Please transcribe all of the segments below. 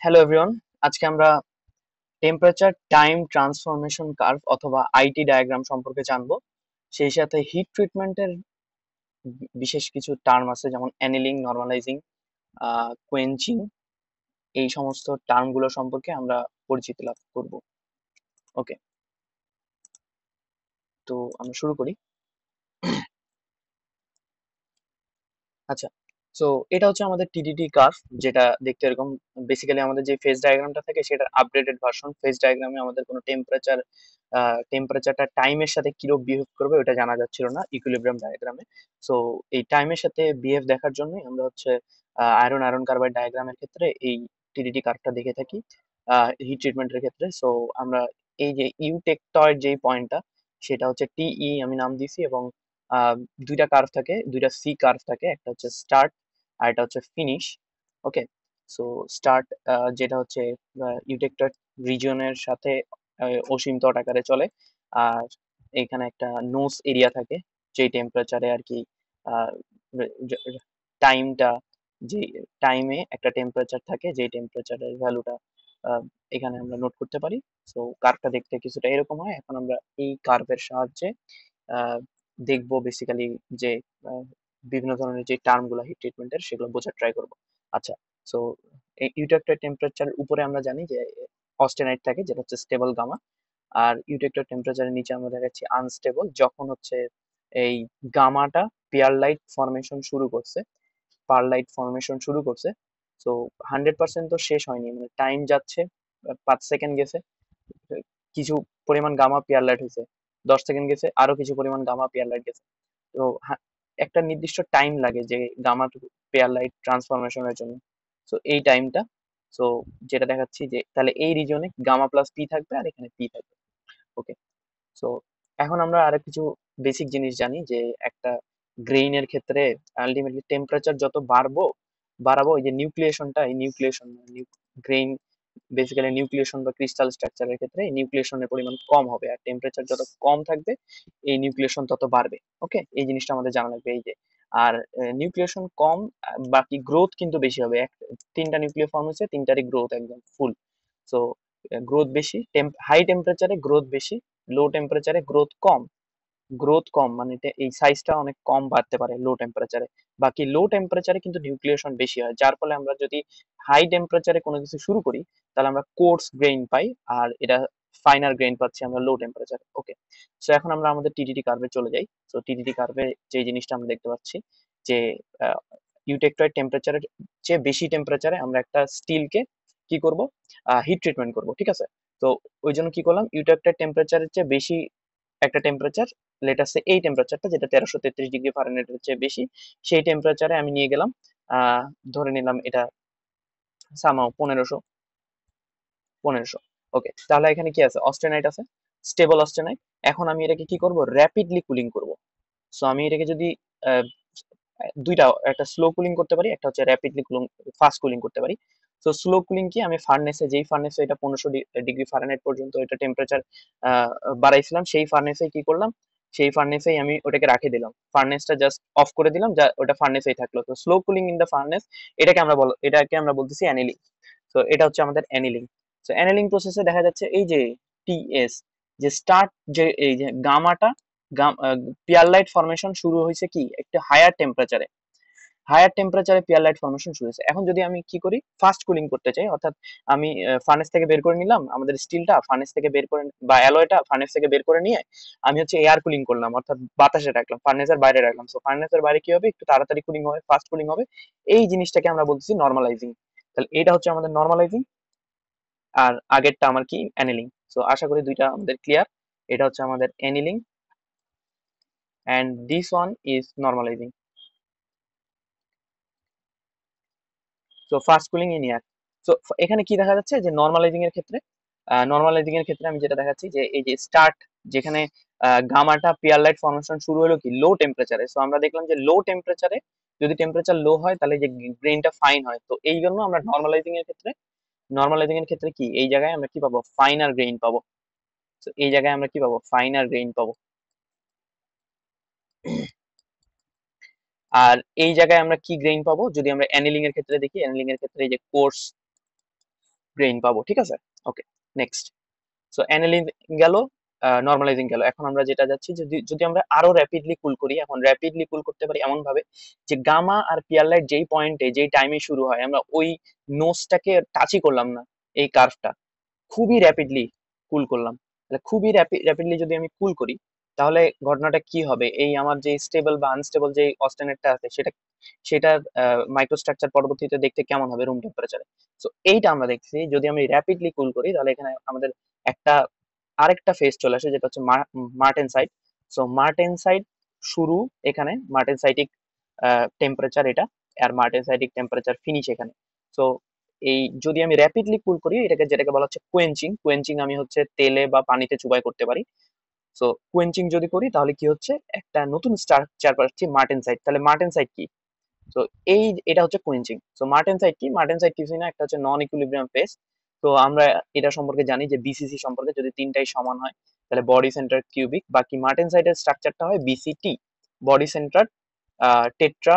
Hello everyone, আজকে আমরা temperature time transformation curve অথবা আইটি ডায়াগ্রাম সম্পর্কে জানবো। সেই সাথে হিট ট্রিটমেন্টের বিশেষ কিছু টার্ম আছে, যেমন অ্যানেলিং, নরমালাইজিং, কোয়েঞ্চিং। এই সমস্ত টার্মগুলো সম্পর্কে আমরা পরিচিতি লাভ করব। ওকে, তো আমরা শুরু করি। আচ্ছা, সো এটা হচ্ছে আমাদের টিডিটি কার্ভ, যেটা দেখতে এরকম। বেসিক্যালি আমাদের যে ফেজ ডায়াগ্রামটা থাকে সেটার আপডেটেড ভার্সন। ফেজ ডায়াগ্রামে আমাদের কোনো টেম্পারেচারটা টাইমের সাথে কিরকম বিহেভ করবে ওটা জানা যাচ্ছিল না ইকুইলিব্রিয়াম ডায়াগ্রামে। সো এই টাইমের সাথে বিহেভ দেখার জন্য আমরা হচ্ছে আয়রন আয়রন কার্বাইড ডায়াগ্রামের ক্ষেত্রে এই টিডিটি কার্ভটা দেখে থাকি হিট ট্রিটমেন্টের ক্ষেত্রে। সো আমরা এই যে ইউটেক্টয়েড যেই পয়েন্টটা, সেটা হচ্ছে টিই আমি নাম দিয়েছি, এবং আহ, দুইটা কার্ভ থাকে, দুইটা সি কার্ভ থাকে, একটা হচ্ছে স্টার্ট আর এটা হচ্ছে ফিনিশ। ওকে, সো স্টার্ট যেটা হচ্ছে ইউটেক্টর রিজিয়নের সাথে অসীম তট আকারে চলে। আর এখানে একটা নোস এরিয়া থাকে, যে টেম্পারেচারে আর কি টাইমটা, যে টাইমে একটা টেম্পারেচার থাকে, যে টেম্পারেচারের ভ্যালুটা এখানে আমরা নোট করতে পারি। সো কার্ভটা দেখতে কিছুটা এরকম হয়। এখন আমরা এই কার্ভের সাহায্যে আহ, দেখবো বেসিক্যালি যে আহ, বিভিন্ন ধরনের যে টার্ম গুলো হিট ট্রিটমেন্টের, সেগুলো বোঝার ট্রাই করবো। আচ্ছা, সো ইউটেক্টর টেম্পারেচারের উপরে আমরা জানি যে অস্টেনাইট থাকে, যেটা হচ্ছে স্টেবল গামা। আর ইউটেক্টর টেম্পারেচারের নিচে আমরা দেখাচ্ছি আনস্টেবল, যখন হচ্ছে এই গামাটা পেয়ার লাইট ফরমেশন শুরু করছে, পারলাইট ফরমেশন শুরু করছে। সো 100% তো শেষ হয়নি, মানে টাইম যাচ্ছে, 5 সেকেন্ড গেছে, কিছু পরিমাণ গামা পেয়ার লাইট হয়েছে, 10 সেকেন্ড গেছে, আরো কিছু পরিমাণ গামা পেয়ার লাইট গেছে। তো একটা নির্দিষ্ট টাইম লাগে যে গামা পেয়ার লাইট ট্রান্সফরমেশনের জন্য। সো এই টাইমটা, সো যেটা দেখাচ্ছি যে তাহলে এই রিজনে গামা প্লাস পি থাকবে আর এখানে পি থাকবে। ওকে, সো এখন আমরা আরো কিছু বেসিক জিনিস জানি যে একটা গ্রেইনের ক্ষেত্রে আলটিমেটলি টেম্পারেচার যত বাড়াবো, এই যে নিউক্লিয়েশনটা, এই নিউক্লিয়েশন গ্রেইন বেসিক্যালি নিউক্লিয়েশন বা ক্রিস্টাল স্ট্রাকচারের ক্ষেত্রে নিউক্লিয়েশনের পরিমাণ কম হবে, আর টেম্পারেচার যত কম থাকবে এই নিউক্লিয়েশন তত বাড়বে। ওকে, এই জিনিসটা আমাদের জানা লাগবে। এই যে আর নিউক্লিয়েশন কম, বাকি গ্রোথ কিন্তু বেশি হবে। তিনটা নিউক্লিয় ফর্ম হচ্ছে, তিনটারই গ্রোথ একদম ফুল। সো গ্রোথ বেশি, হাই টেম্পারেচারে গ্রোথ বেশি, লো টেম্পারেচারে গ্রোথ কম মানে এই সাইজটা অনেক কম বাড়তে পারে লো টেম্পারেচারে। বাকি লো টেম্পারেচারে কিন্তু নিউক্লিয়েশন বেশি হয়, যার ফলে আমরা যদি হাই টেম্পারেচারে কোনো কিছু শুরু করি তাহলে আমরা কোর্স গ্রেইন পাই, আর এটা ফাইনার গ্রেইন পাচ্ছি আমরা লো টেম্পারেচারে। ওকে, সো এখন আমরা আমাদের টিডিটি কার্ভে চলে যাই। সো টিডিটি কার্ভে যে জিনিসটা আমরা দেখতে পাচ্ছি যে ইউটেক্টয়েড টেম্পারেচারের চেয়ে বেশি টেম্পারেচারে আমরা একটা স্টিলকে কি করব, হিট ট্রিটমেন্ট করব। ঠিক আছে, তো ওই জন্য কি করলাম, ইউটেক্টয়েড টেম্পারেচারের চেয়ে বেশি একটা টেম্পারেচার, লেটাসে এই টেম্পারেচারটা যেটা 1333 ডিগ্রি ফারেনহাইটের চেয়ে বেশি, সেই টেম্পারেচারে আমি নিয়ে গেলাম। আহ ধরে নিলাম এটা সামাও 1500। ওকে, তাহলে এখানে কি আছে, অস্টেনাইট আছে, স্টেবল অস্টেনাইট। এখন আমি এটাকে কি করব, র্যাপিডলি কুলিং করব। সো আমি এটাকে যদি আহ, দুইটা, একটা স্লো কুলিং করতে পারি, একটা হচ্ছে র্যাপিডলি কুলিং, ফাস্ট কুলিং করতে পারি। তো স্লো কুলিং কি, আমি ফার্নেসে, যেই ফার্নেসে এটা 1500 ডিগ্রি ফারেনহাইট পর্যন্ত এটা টেম্পারেচার বাড়াইছিলাম, সেই ফার্নেসে কি করলাম, সেই ফার্নেসেই আমি ওটাকে রাখে দিলাম, ফার্নেসটা জাস্ট অফ করে দিলাম, যা ওটা ফার্নেসেই থাকলো। তো slow cooling in the furnace, এটাকে আমরা বলতেছি অ্যানিলিং। তো এটা হচ্ছে আমাদের অ্যানিলিং। তো অ্যানিলিং প্রসেসে দেখা যাচ্ছে এই যে টিএস, যে স্টার্ট, যে এই যে গামাটা, পিয়ার লাইট ফরমেশন শুরু হয়েছে কি একটা হায়ার টেম্পারেচারে পিয়ার লাইট ফরমেশন শুরু হয়েছে। এখন যদি আমি কি করি, ফাস্ট কুলিং করতে চাই, অর্থাৎ আমি ফার্নেস থেকে বের করে নিলাম আমাদের স্টিলটা, ফার্নেস থেকে বের করে, বা অ্যালয়টা ফার্নেস থেকে বের করে নিয়ে আমি হচ্ছে এয়ার কুলিং করলাম, অর্থাৎ বাতাসে রাখলাম, ফার্নেসের বাইরে রাখলাম। সো ফার্নেসের বাইরে কি হবে, একটু তাড়াতাড়ি কুলিং হবে, ফাস্ট কুলিং হবে। এই জিনিসটাকে আমরা বলতেছি নর্মালাইজিং। তাহলে এটা হচ্ছে আমাদের নর্মালাইজিং, আর আগেরটা আমার কি, অ্যানিলিং। সো আশা করি দুইটা আমাদের ক্লিয়ার। এটা হচ্ছে আমাদের annealing, and this one is normalising. So fast cooling in air. So এখানে কি দেখা যাচ্ছে যে নর্মালাইজিং এর ক্ষেত্রে আমি যেটা দেখাচ্ছি যে এই যে স্টার্ট, যেখানে গামাটা পিয়ার লাইট ফর্মেশন শুরু হলো কি লো টেম্পারেচারে। সো আমরা দেখলাম যে লো টেম্পারেচারে, যদি টেম্পারেচার লো হয় তাহলে যে গ্রেইনটা ফাইন হয়। তো এই জন্য আমরা নর্মালাইজিং এর ক্ষেত্রে কি, এই জায়গায় আমরা কি পাবো, ফাইনার গ্রেইন পাবো। তো এই জায়গায় আমরা কি পাবো, ফাইনার গ্রেইন পাবো। আর এই জায়গায় আমরা কি গ্রেইন পাবো, যদি আমরা অ্যানিলিং এর ক্ষেত্রে দেখি, অ্যানিলিং এর ক্ষেত্রে এই যে কোর্স গ্রেইন পাবো, ঠিক আছে। ওকে, নেক্সট। সো অ্যানালিজিং গেল, নর্মালাইজিং গেল। এখন আমরা যেটা যাচ্ছি, যদি যদি আমরা আরো র্যাপিডলি কুল করি, এখন র্যাপিডলি কুল করতে পারি এমন ভাবে যে গামা আর পিয়ার লাইট যেই পয়েন্টে যেই টাইমে শুরু হয়, আমরা ওই নোসটাকে টাচই করলাম না, এই কার্ভটা খুবই র্যাপিডলি কুল করলাম। তাহলে খুবই র্যাপিডলি যদি আমি কুল করি, তাহলে ঘটনাটা কি হবে, এই আমার যে স্টেবল বা আনস্টেবল যে অস্টেনেটটা আছে সেটা সেটার মাইক্রোস্ট্রাকচার পরবর্তীতে দেখতে কেমন হবে রুম টেম্পারেচারে। সো এইটা আমরা দেখছি, যদি আমি র্যাপিডলি কুল করি তাহলে এখানে আমাদের একটা আরেকটা ফেজ চলে আসে, যেটা হচ্ছে মার্টেনসাইট। সো মার্টেনসাইট শুরু এখানে, মার্টেনসাইটিক টেম্পারেচার এটা, আর মার্টেনসাইটিক টেম্পারেচার ফিনিশ এখানে। সো এই যদি আমি র্যাপিডলি কুল করি, এটাকে যেটাকে বলা হচ্ছে কোয়েঞ্চিং। কোয়েঞ্চিং আমি হচ্ছে তেলে বা পানিতে চুবাই করতে পারি। সো কোয়েঞ্চিং যদি করি তাহলে কি হচ্ছে, একটা নতুন স্ট্রাকচার পাচ্ছি মার্টেনসাইট। তাহলে মার্টেনসাইট কি? তো এই এটা হচ্ছে কুইঞ্চিং। সো মার্টেনসাইট কি? মার্টেনসাইট কিছুই না, একটা হচ্ছে নন ইকুইলিব্রিয়াম ফেজ। তো আমরা এটা সম্পর্কে জানি যে বিসিসি সম্পর্কে, যদি তিনটাই সমান হয় তাহলে বডি সেন্টার কিউবিক। বাকি মার্টেনসাইটের স্ট্রাকচারটা হয় বিসিটি, বডি সেন্টার টেট্রা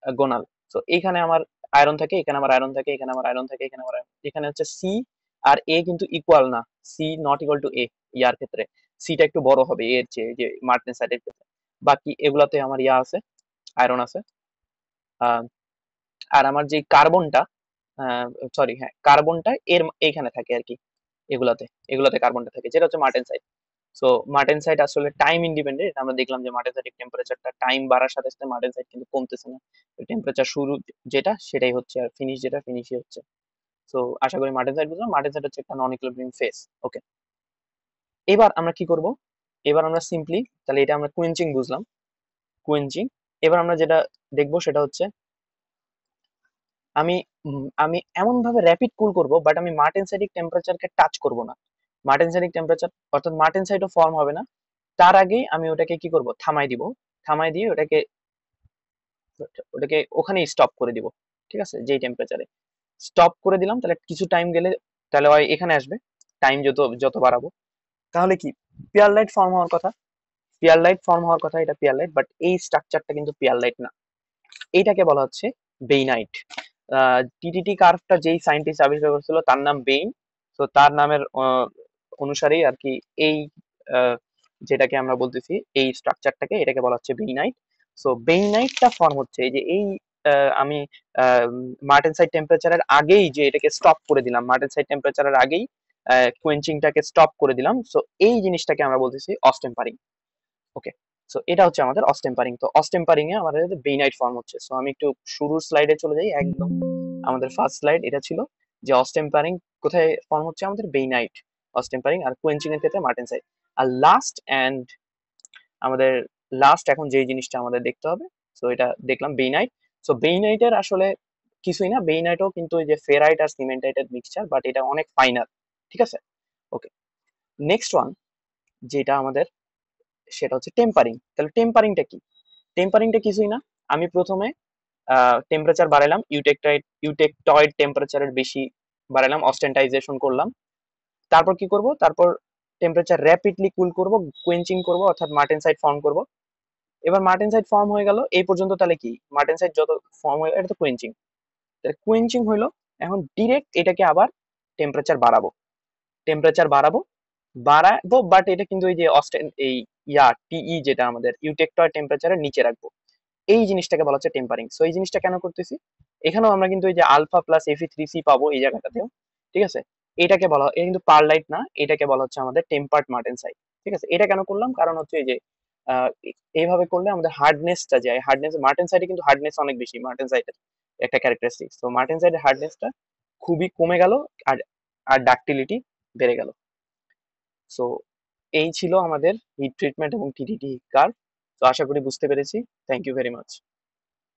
গোনাল। তো এইখানে আমার আয়রন থাকে, এখানে আমার আয়রন থাকে, এখানে আমার আয়রন থাকে, এখানে আমার এখানে হচ্ছে সি আর এ কিন্তু ইকুয়াল না, সি নট ইকুয়াল টু এ। ইয়ার ক্ষেত্রে সিটা একটু বড় হবে এর চেয়ে, যে মার্টেনসাইটের ক্ষেত্রে। বাকি এগুলাতে আমার ইয়া আছে, আয়রন আছে। আহ, আর আমার যে কার্বনটা, সরি হ্যাঁ, কার্বনটা এর এইখানে থাকে আর কি, এগুলাতে এগুলাতে কার্বনটা থাকে, যেটা হচ্ছে মার্টেনসাইট। সো মার্টেনসাইট আসলে টাইম ইন্ডিপেন্ডেন্ট। আমরা দেখলাম যে মার্টেনসাইটিক টেম্পারেচারটা টাইম বাড়ার সাথে সাথে মার্টেনসাইট কিন্তু কমতেছে না। টেম্পারেচার শুরু যেটা সেটাই হচ্ছে, আর ফিনিশ যেটা ফিনিশই হচ্ছে। সো আশা করি মার্টেনসাইট বুঝলাম। মার্টেনসাইট হচ্ছে একটা নন ইকুইলিব্রিয়াম ফেজ। ওকে, এবার আমরা কি করব, এবার আমরা সিম্পলি, তাহলে এটা আমরা কুয়েঞ্চিং বুঝলাম, কুয়েঞ্চিং। এবার আমরা যেটা দেখবো সেটা হচ্ছে, আমি আমি এমন ভাবে র্যাপিড কুল করব, বাট আমি মার্টেনসাইটিক টেম্পারেচারকে টাচ করব না। মার্টেনসাইটিক টেম্পারেচার অর্থাৎ মার্টেনসাইটও ফর্ম হবে না, তার আগেই আমি ওটাকে কি করব, থামাই দিব। থামাই দিয়ে ওটাকে ওটাকে ওখানেই স্টপ করে দিব, ঠিক আছে, যেই টেম্পারেচারে স্টপ করে দিলাম। তাহলে কিছু টাইম গেলে তাহলে ওই এখানে আসবে, টাইম যত যত বাড়াবো, তাহলে কি পিয়ার লাইট ফর্ম হওয়ার কথা, পিয়ার লাইট ফর্ম হওয়ার কথা, এটা পিয়ার লাইট, বাট এই স্ট্রাকচারটা কিন্তু পিয়ার লাইট না। এইটাকে বলা হচ্ছে বেইনাইট। টিটিটি কার্ভটা যেই সায়েন্টিস্ট আবিষ্কার করেছিল তার নাম বেইন। তো তার নামের অনুসারেই আর কি এই আহ, যেটাকে আমরা বলতেছি এই স্ট্রাকচারটাকে, এটাকে বলা হচ্ছে বেইনাইট। সো বেইনাইটটা ফর্ম হচ্ছে এই যে এই আমি মার্টেনসাইট টেম্পারেচারের আগেই যে এটাকে স্টপ করে দিলাম, মার্টেনসাইট টেম্পারেচারের আগেই কোয়েঞ্চিংটাকে স্টপ করে দিলাম। সো এই জিনিসটাকে আমরা বলতেছি অস্টেম্পারিং। ওকে, সো এটা হচ্ছে আমাদের অস্টেম্পারিং। তো অস্টেম্পারিং এ আমাদের বেইনাইট ফর্ম হচ্ছে। সো আমি একটু শুরুর স্লাইডে চলে যাই, একদম আমাদের ফার্স্ট স্লাইড এটা ছিল, যে অস্টেম্পারিং কোথায় ফর্ম হচ্ছে, আমাদের বেইনাইট অস্টেম্পারিং, আর কোয়েঞ্চিং এর ক্ষেত্রে মার্টেনসাইট। আর লাস্ট এন্ড আমাদের লাস্ট এখন যেই জিনিসটা আমাদের দেখতে হবে, সো এটা দেখলাম বেইনাইট। সো বেইনাইটের আসলে কিছুই না, বেইনাইটও কিন্তু ওই যে ফেরাইট আর সিমেন্টাইটের মিক্সচার, বাট এটা অনেক ফাইনার, ঠিক আছে। ওকে, নেক্সট ওয়ান যেটা আমাদের, সেটা হচ্ছে টেম্পারিং। তাহলে টেম্পারিংটা কি? টেম্পারিংটা কিছুই না, আমি প্রথমে টেম্পারেচার বাড়াইলাম, ইউটেকটয়েড টেম্পারেচারের বেশি বাড়াইলাম, অস্টেন্টাইজেশন করলাম। তারপর কি করব, তারপর টেম্পারেচার র্যাপিডলি কুল করব, কুয়েঞ্চিং করব, অর্থাৎ মার্টেনসাইট ফর্ম করব। এবার মার্টেনসাইট ফর্ম হয়ে গেল এই পর্যন্ত, তাহলে কি মার্টেনসাইট যত ফর্ম হয়ে, এটা তো কুয়েঞ্চিং। তাহলে কুয়েঞ্চিং হইলো, এখন ডিরেক্ট এটাকে আবার টেম্পারেচার বাড়াবো, টেম্পারেচার বাড়াবো, বাড়াবো, বাট এটা কিন্তু এই যে অস্টেন এই টিই যেটা আমাদের ইউটেকটয়েড টেম্পারেচারের নিচে রাখবো। এই জিনিসটাকে বলা হচ্ছে টেম্পারিং। সো এই জিনিসটা কেন করতেছি, এখানেও আমরা কিন্তু এই যে আলফা প্লাস Fe3C পাবো এই জায়গাটাতেও, ঠিক আছে। এটাকে বলা হয়, এটা কিন্তু পারলাইট না, এটাকে বলা হচ্ছে আমাদের টেম্পার্ড মার্টেনসাইট, ঠিক আছে। এটা কেন করলাম, কারণ হচ্ছে এই যে এইভাবে করলে আমাদের হার্ডনেসটা যায়, হার্ডনেস মার্টেনসাইটে কিন্তু হার্ডনেস অনেক বেশি, মার্টেনসাইটের একটা ক্যারেক্টারিস্টিক্স। তো মার্টেনসাইটের হার্ডনেসটা খুবই কমে গেল, আর আর ডাক্টিলিটি বেড়ে গেল। সো এই ছিল আমাদের হিট ট্রিটমেন্ট এবং টিটিটি কার্ভ। তো আশা করি বুঝতে পেরেছি। Thank you very much.